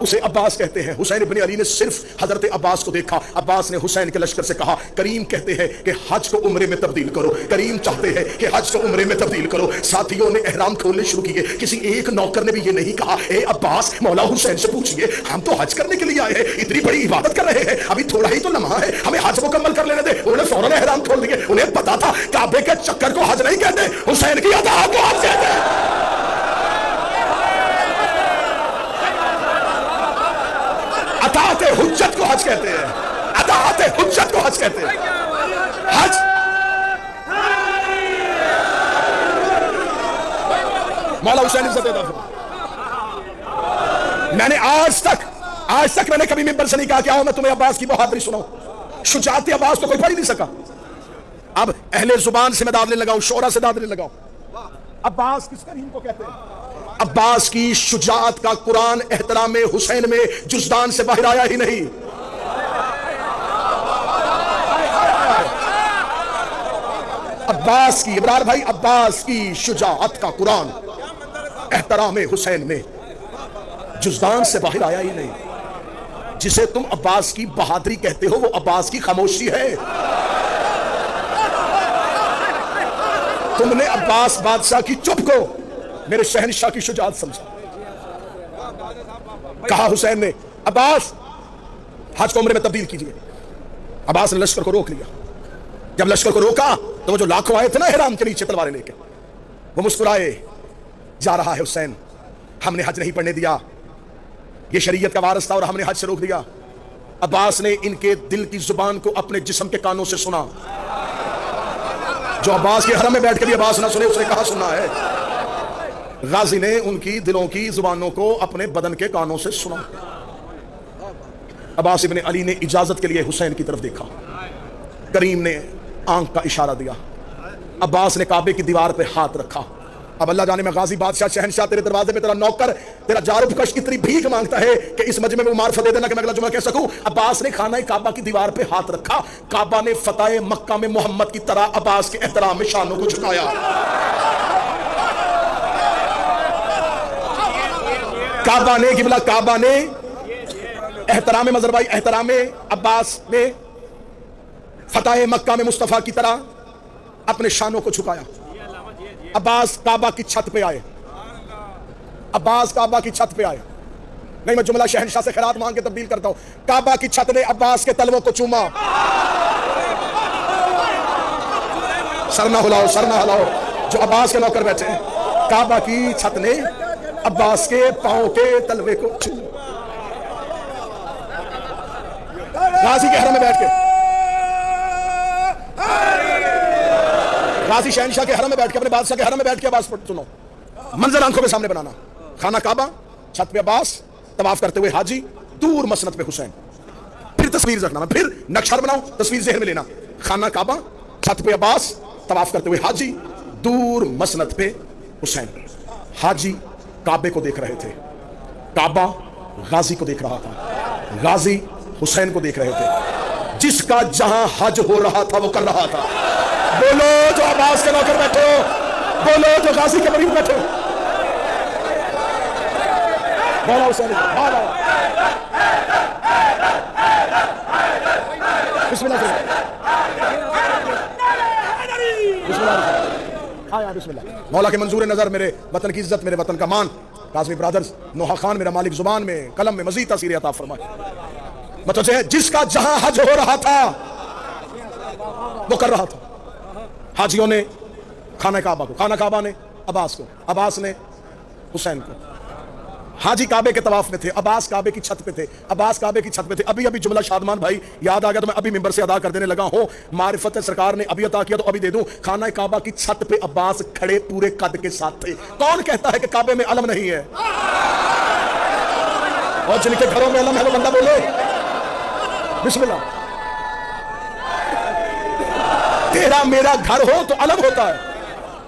اسے عباس کہتے ہیں۔ حسین ابن علی نے صرف حضرت عباس کو دیکھا، عباس نے حسین کے لشکر سے کہا کریم کہتے ہیں کہ حج کو عمرے میں تبدیل کرو، کریم چاہتے ہیں کہ حج کو عمرے میں تبدیل کرو۔ ساتھیوں نے احرام کھولنے شروع کیے، کسی ایک نوکر نے بھی یہ نہیں کہا اے عباس مولا حسین سے پوچھئے ہم تو حج کرنے کے لیے آئے ہیں، اتنی بڑی عبادت کر رہے ہیں، ابھی تھوڑا ہی تو لمحہ ہے، ہمیں حج مکمل کر لینے دے۔ انہوں نے فوراً احرام کھول دیے، انہیں پتا تھا کعبے کے چکر کو حج نہیں کہتے، حسین کی عطا کو حج کہتے ہیں۔ اطاعت حجت کو حج کہتے ہیں، اطاعت حجت کو حج کہتے ہیں۔ حج مولا حسین عزت عطا فرمائے۔ میں نے آج تک میں نے کبھی ممبر سے نہیں کہا کہ آؤ میں تمہیں عباس کی بہادری سناؤں، شجاعت عباس تو کوئی پڑھ ہی نہیں سکا۔ اب اہل زبان سے میں داد لینے لگا ہوں، شعرا سے داد لینے لگا ہوں۔ عباس کس کریم کو کہتے ہیں؟ عباس کی شجاعت کا قرآن احترام حسین میں جزدان سے باہر آیا ہی نہیں۔ عباس کی ابرار بھائی، عباس کی شجاعت کا قرآن احترام حسین میں جزدان سے باہر آیا ہی نہیں۔ جسے تم عباس کی بہادری کہتے ہو وہ عباس کی خاموشی ہے۔ تم نے عباس بادشاہ کی چپ کو میرے شہنشاہ کی شجاعت سمجھا۔ کہا حسین نے عباس حج کو عمرے میں تبدیل کیجئے۔ عباس نے لشکر کو روک لیا۔ جب لشکر کو روکا تو وہ جو لاکھوں آئے تھے نا احرام کے نیچے تلواریں لے کے، وہ مسکرائے، جا رہا ہے حسین، ہم نے حج نہیں پڑھنے دیا، یہ شریعت کا وارث تھا اور ہم نے حج سے روک دیا۔ عباس نے ان کے دل کی زبان کو اپنے جسم کے کانوں سے سنا۔ جو عباس کے حرم میں بیٹھ کے بھی عباس نہ سنے، اس نے کہاں سنا ہے؟ غازی نے ان کی دلوں کی زبانوں کو اپنے بدن کے کانوں سے سنا۔ عباس ابن علی نے اجازت کے لیے حسین کی طرف دیکھا، کریم نے آنکھ کا اشارہ دیا، عباس نے کعبے کی دیوار پہ ہاتھ رکھا۔ اب اللہ جانے میں غازی بادشاہ شہنشاہ تیرے دروازے پہ تیرا نوکر تیرا جارب کش اتنی بھیک مانگتا ہے کہ اس مجمع میں معرفت دے دینا کہ میں اگلا جمعہ کہہ سکوں۔ عباس نے خانہ کعبہ کی دیوار پہ ہاتھ رکھا، کعبہ نے فتح مکہ میں محمد کی طرح عباس کے احترام میں شانوں کو جھکایا۔ کعبہ نے قبلہ کعبہ نے احترام مظہر بھائی احترام عباس میں فتح مکہ میں مصطفیٰ کی طرح اپنے شانوں کو جھکایا۔ عباس کعبہ کی چھت پہ آئے، عباس کعبہ کی چھت پہ آئے، نہیں میں جملہ شہنشاہ سے خیرات مانگ کے تبدیل کرتا ہوں۔ کعبہ کی چھت نے عباس کے تلووں کو چوما۔ سر نہ ہلاؤ، سر نہ ہلاؤ، جو عباس کے نوکر بیٹھے ہیں۔ کعبہ کی چھت نے عباس کے پاؤں کے تلوے کو چوما۔ غازی کے حرم میں بیٹھ کے، غازی شہنشاہ کے حرم میں بیٹھ کے، اپنے بادشاہ کے حرم میں بیٹھ کے عباس پر سنو، منظر آنکھوں کے سامنے بنانا، خانہ کعبہ، چھت پہ عباس، طواف کرتے ہوئے حاجی، دور مسند پہ حسین۔ پھر تصویر رکھنا، پھر نقشہ بناؤ، تصویر ذہن میں لینا، خانہ کعبہ، چھت پہ عباس، طواف کرتے ہوئے حاجی، دور مسند پہ حسین۔ حاجی کعبے کو دیکھ رہے تھے، کعبہ غازی کو دیکھ رہا تھا، غازی حسین کو دیکھ رہے تھے۔ جس کا جہاں حج ہو رہا تھا وہ کر رہا تھا۔ بولو جو عباس کے نوکر بیٹھے ہو، بولو جو غازی کے مریض بیٹھے ہو، بولو حسین، بولو بسم اللہ بسم اللہ آیا بسم اللہ۔ مولا کے منظور نظر میرے وطن کی عزت، میرے وطن کا مان، قاسمی برادرز، نوحہ خان میرا مالک زبان میں قلم میں مزید تاثیر عطا فرمائے۔ مطلب ہے جس کا جہاں حج ہو رہا تھا وہ کر رہا تھا۔ حاجیوں نے خانہ کعبہ کو، خانہ کعبہ نے عباس کو، عباس نے حسین کو۔ حاجی کعبے کے طواف میں تھے، عباس کعبے کی چھت پہ تھے، عباس کعبے کی چھت پہ تھے۔ ابھی جملہ شادمان بھائی یاد آ گیا تو میں ابھی ممبر سے ادا کر دینے لگا ہوں۔ معرفت سرکار نے ابھی عطا کیا تو ابھی دے دوں۔ خانہ کعبہ کی چھت پہ عباس کھڑے پورے قد کے ساتھ تھے۔ کون کہتا ہے کہ کعبے میں علم نہیں ہے؟ اور جن کے گھروں میں علم ہے وہ بندہ بولے بسم اللہ۔ تیرا میرا گھر ہو تو علم ہوتا ہے،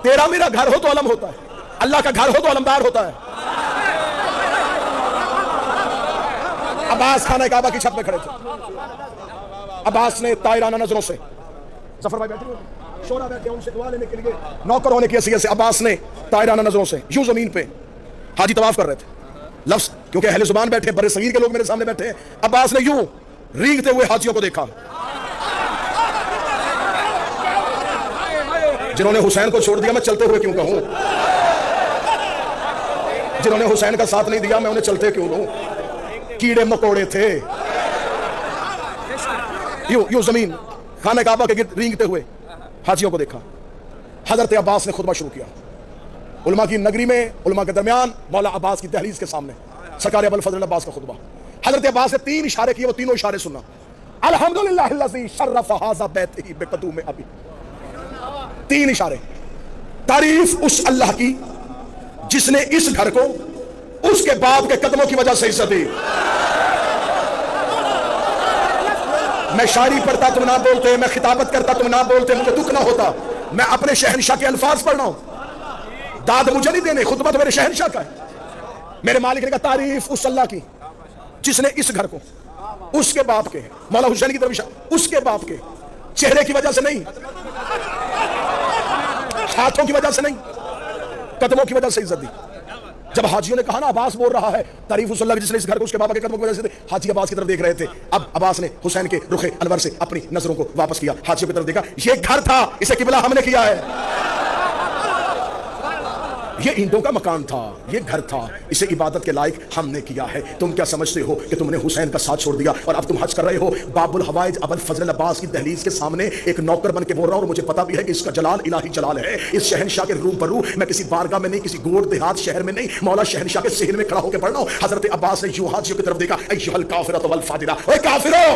تیرا میرا گھر ہو تو علم ہوتا ہے، اللہ کا گھر ہو تو علمدار ہوتا ہے۔ عباس خانہ کعبہ کی چھت میں کھڑے تھے۔ عباس نے طائرانہ نظروں سے، ظفر بھائی بیٹھے ہوئے، شورا بیٹھے ان سے دعا لینے کے لیے، نوکر ہونے کی حیثیت سے عباس نے طائرانہ نظروں سے یوں زمین پہ، حاجی طواف کر رہے تھے، لفظ کیونکہ اہل زبان بیٹھے برے صغیر کے لوگ میرے سامنے بیٹھے ہیں. عباس نے یوں رینگتے ہوئے حاجیوں کو دیکھا جنہوں نے حسین کو چھوڑ دیا میں چلتے ہوئے کیوں کہوں, جنہوں نے حسین کا ساتھ نہیں دیا میں انہیں چلتے کیوں کہوں, کیڑے مکوڑے تھے. یوں زمین خانہ کعبہ کے گرد رینگتے ہوئے حاجیوں کو دیکھا. حضرت عباس نے خطبہ شروع کیا. علماء کی نگری میں, علماء کے درمیان, مولا عباس کی دہلیز کے سامنے سرکار ابوالفضل عباس کا خطبہ. حضرت عباس نے 3 اشارے کیے, وہ تینوں اشارے سننا. الحمدللہ الذی شرف ھذا بیتہ بقدوم ابی. 3 اشارے. تعریف اس اللہ کی جس نے اس گھر کو اس کے باپ کے قدموں کی وجہ سے عزت دی. میں شاعری پڑھتا تم نہ بولتے, میں خطابت کرتا تم نہ بولتے, مجھے دکھ نہ ہوتا. میں اپنے شہنشاہ کے الفاظ پڑھ رہا ہوں, داد مجھے نہیں دینے, خطبہ تو میرے شہنشاہ کا ہے. میرے مالک نے کہا تعریف اس اللہ کی جس نے اس گھر کو اس کے باپ کے, مولا حسین کی طرف اس کے باپ کے چہرے کی وجہ سے نہیں, ہاتھوں کی وجہ سے نہیں, قدموں کی وجہ سے عزت دی. جب حاجیوں نے کہا نا عباس بول رہا ہے تعریف اس اللہ جس نے اس گھر کو اس کے بابا کے قدموں کی وجہ سے, حاجی عباس کی طرف دیکھ رہے تھے. اب عباس نے حسین کے رخ انور سے اپنی نظروں کو واپس کیا, حاجیوں کی طرف دیکھا. یہ گھر تھا, اسے قبلہ ہم نے کیا ہے. یہ اینٹوں کا مکان تھا, یہ گھر تھا, اسے عبادت کے لائق ہم نے کیا ہے. تم کیا سمجھتے ہو کہ تم نے حسین کا ساتھ چھوڑ دیا اور اب تم حج کر رہے ہو. باب الحوائج ابوالفضل عباس کی دہلیز کے سامنے ایک نوکر بن کے بول رہا ہوں, اور مجھے پتا بھی ہے کہ اس کا جلال الہی جلال ہے. اس شہنشاہ کے روبرو میں کسی بارگاہ میں نہیں, کسی گوڑ دیہات شہر میں نہیں, مولا شہنشاہ کے صحن میں کھڑا ہو کے پڑھ رہا ہوں. حضرت عباس نے یوں حاجیوں کی طرف دیکھا, ایھا الکافرۃ والفاجرہ, اے کافرو.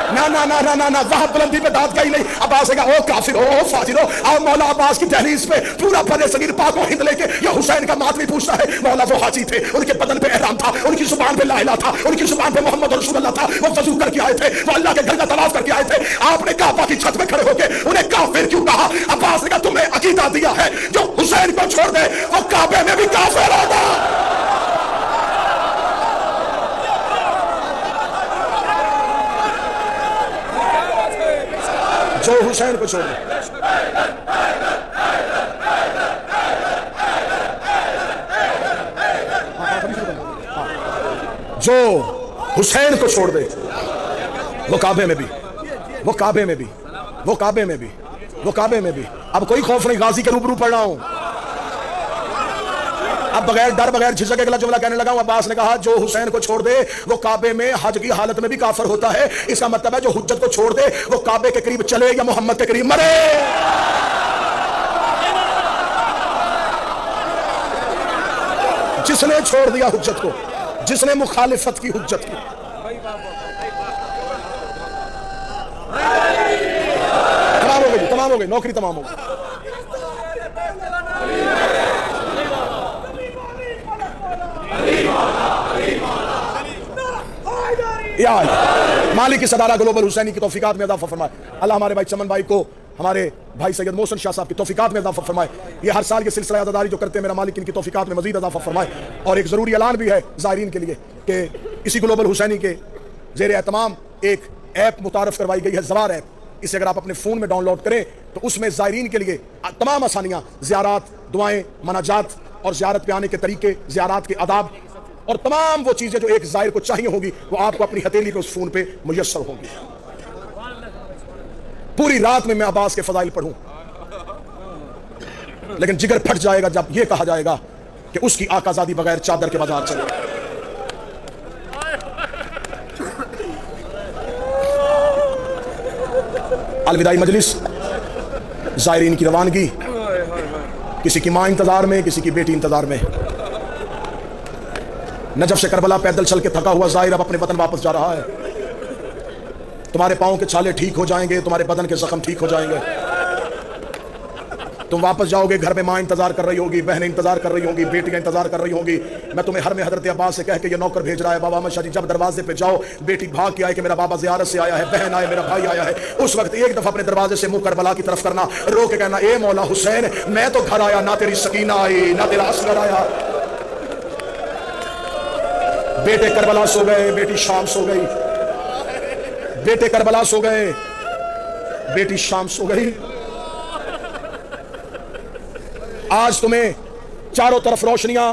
نا نا نا نا نا نا, وہاں بلندی پہ داد گئی نہیں. عباس نے کہا او کافر او فاجر. اور مولا عباس کی دہلیز پہ پورا بر صغیر پاک و ہند لے کے یہ حسین کا ماتمی پوچھتا ہے. مولا وہ حاجی تھے, ان کے بدن پہ احرام تھا, ان کی زبان پہ لا الہ تھا, ان کی زبان پہ محمد رسول اللہ تھا. وہ وضو کر کے آئے تھے, وہ اللہ کے گھر کا طواف کر کے آئے تھے. آپ نے کعبہ کی چھت پہ کھڑے ہو کے انہیں کافر کیوں کہا؟ عباس نے کہا تمہیں عقیدہ دیا ہے جو حسین کو چھوڑ دے وہ کعبے میں بھی کافر ہوگا. جو حسین کو چھوڑ دے. جو حسین کو چھوڑ دے وہ کعبے میں بھی, وہ کعبے میں بھی, وہ کعبے میں بھی, وہ کعبے میں بھی. اب کوئی خوف نہیں, غازی کے روبرو پڑھ رہا ہوں. اب بغیر ڈر بغیر جھجک اگلا جملہ کہنے لگا. عباس نے کہا جو حسین کو چھوڑ دے وہ کعبے میں حج کی حالت میں بھی کافر ہوتا ہے. اس کا مطلب ہے جو حجت کو چھوڑ دے وہ کعبے کے قریب چلے یا محمد کے قریب مرے. جس نے چھوڑ دیا حجت کو, جس نے مخالفت کی حجت کی, تمام ہو گئی, تمام ہو گئی, نوکری تمام ہو گئی. یا مالک کی صدارہ گلوبل حسینی کی توفیقات میں اضافہ فرمائے. اللہ ہمارے بھائی چمن بھائی کو, ہمارے بھائی سید محسن شاہ صاحب کی توفیقات میں اضافہ فرمائے. یہ ہر سال یہ سلسلہ عزاداری جو کرتے ہیں, میرا مالک ان کی توفیقات میں مزید اضافہ فرمائے. اور ایک ضروری اعلان بھی ہے زائرین کے لیے کہ اسی گلوبل حسینی کے زیر اہتمام ایک ایپ متعارف کروائی گئی ہے, زوار ایپ. اسے اگر آپ اپنے فون میں ڈاؤن لوڈ کریں تو اس میں زائرین کے لیے تمام آسانیاں, زیارات, دعائیں, مناجات اور زیارت پہ آنے کے طریقے, زیارات کے آداب اور تمام وہ چیزیں جو ایک زائر کو چاہیے ہوں گی وہ آپ کو اپنی ہتھیلی پہ اس فون پہ میسر ہوں گی. پوری رات میں عباس کے فضائل پڑھوں, لیکن جگر پھٹ جائے گا جب یہ کہا جائے گا کہ اس کی آقازادی بغیر چادر کے بازار چلے. الوداعی مجلس, زائرین کی روانگی, کسی کی ماں انتظار میں, کسی کی بیٹی انتظار میں. نجف سے کربلا پیدل چل کے تھکا ہوا زائر اب اپنے وطن واپس جا رہا ہے. تمہارے پاؤں کے چھالے ٹھیک ہو جائیں گے, تمہارے بدن کے زخم ٹھیک ہو جائیں گے. تم واپس جاؤ گے, گھر میں ماں انتظار کر رہی ہوگی, بہنیں انتظار کر رہی ہوں گی, بیٹیاں انتظار کر رہی ہوں گی. میں تمہیں ہر میں حضرت عباس سے کہہ کے یہ نوکر بھیج رہا ہے, بابا احمد شاہ جی جب دروازے پہ جاؤ بیٹی بھاگ کے آئے کہ میرا بابا زیارت سے آیا ہے, بہن آئے, میرا بھائی آیا ہے, اس وقت ایک دفعہ اپنے دروازے سے منہ کربلا کی طرف کرنا, رو کے کہنا اے مولا حسین میں تو گھر آیا, نہ تیری سکینہ آئی, نہ تیرا اصغر آیا. بیٹے کربلا سو گئے, بیٹی شام سو گئی. بیٹے کربلا سو گئے, بیٹی شام سو گئی. آج تمہیں چاروں طرف روشنیاں,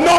9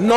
9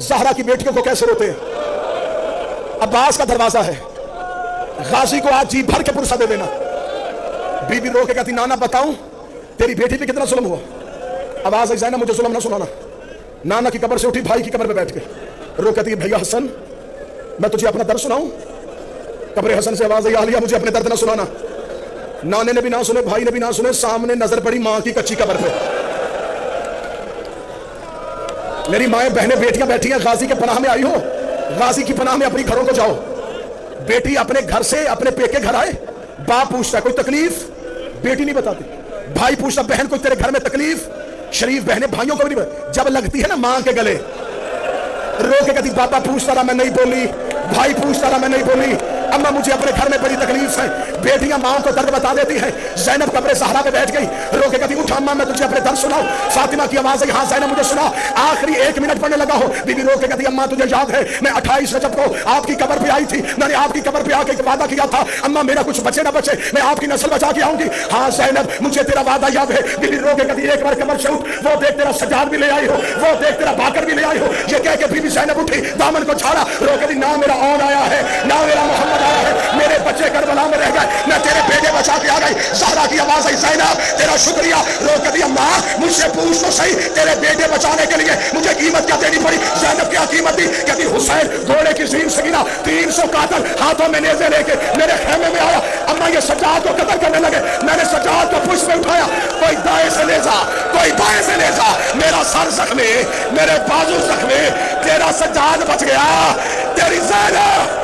زہرا کی بیٹیوں کو کیسے روتے ہیں۔ عباس کا دروازہ ہے، غازی کو آج جی بھر کے پرسہ دے دینا۔ بی بی رو کے کہتی نانا بتاؤں تیری بیٹی پہ کتنا ظلم ہوا۔ آواز آئی زینب مجھے ظلم نہ سنانا۔ نانا کی قبر سے اٹھی، بھائی کی قبر پہ بیٹھ کے رو کہتی ہے بھیا حسن میں تجھے اپنا درد سناؤں۔ قبر حسن سے آواز آئی عالیہ مجھے اپنے درد نہ سنانا۔ نانے نے بھی نہ سنے، بھائی نے بھی نہ سنے، سامنے نظر پڑی ماں کی کچی قبر پہ۔ میری مائیں بہنیں بیٹیاں بیٹھی ہیں، غازی کے پناہ میں آئی ہو، غازی کی پناہ میں اپنی گھروں کو جاؤ۔ بیٹی اپنے گھر سے اپنے پیکے گھر آئے، باپ پوچھتا ہے کوئی تکلیف، بیٹی نہیں بتاتی۔ بھائی پوچھتا بہن کوئی تیرے گھر میں تکلیف، شریف بہنیں بھائیوں کو بھی نہیں بتاتی۔ جب لگتی ہے نا ماں کے گلے، رو کے کہتی بابا پوچھتا رہا میں نہیں بولی، بھائی پوچھتا رہا میں نہیں بولی، اماں مجھے اپنے گھر میں بڑی تکلیف ہے۔ بیٹیاں ماں کو درد بتا دیتی ہیں۔ زینب قبر زہرا پہ بیٹھ گئی، رو کے کہتی اٹھ اماں میں تجھے اپنے درد سناؤں۔ فاطمہ کی آواز ہے ہاں زینب مجھے سنا۔ آخری 1 منٹ پڑھنے لگا ہو، بی بی رو کے کہتی اماں تجھے یاد ہے میں 28 رجب کو آپ کی قبر پہ آئی تھی، میں نے آپ کی قبر پہ آ کے وعدہ کیا تھا اماں میرا کچھ بچے نہ بچے میں آپ کی نسل بچا کے آؤں گی۔ ہاں زینب مجھے تیرا وعدہ یاد ہے۔ بی بی رو کے کہتی ایک بار قبر سے اٹھ، وہ دیکھ تیرا سجاد بھی لے آئی ہو، وہ دیکھ تیرا باکر بھی لے آئی ہو۔ یہ کہہ کے بی بی زینب اٹھی، دامن کو چھاڑا، رو کے نہ میرا اون آیا ہے نہ میرا محمد آیا ہے، میرے بچے کربلا میں رہ گئے، میں تیرے بیٹے بچا کے آ گئی۔ زہرا کی آواز آئی زینب تیرا شکریہ۔ رو کے دی اماں مجھ سے پوچھ تو صحیح تیرے بیٹے بچانے کے لیے مجھے قیمت کیا دینی پڑی۔ زینب کیا قیمت دی؟ کہتی حسین گھوڑے کی زین سے گنا 300 قاتل ہاتھوں میں نیزے لے کے میرے خیمے میں آیا، اماں یہ سجاد کو قتل کرنے لگے، میں نے سجاد کو پشت پہ اٹھایا، کوئی دائیں سے نیزا کوئی بائیں سے نیزا، میرا سر زخمی میرے بازو زخمی، تیرا سجاد بچ گیا، تیری زینب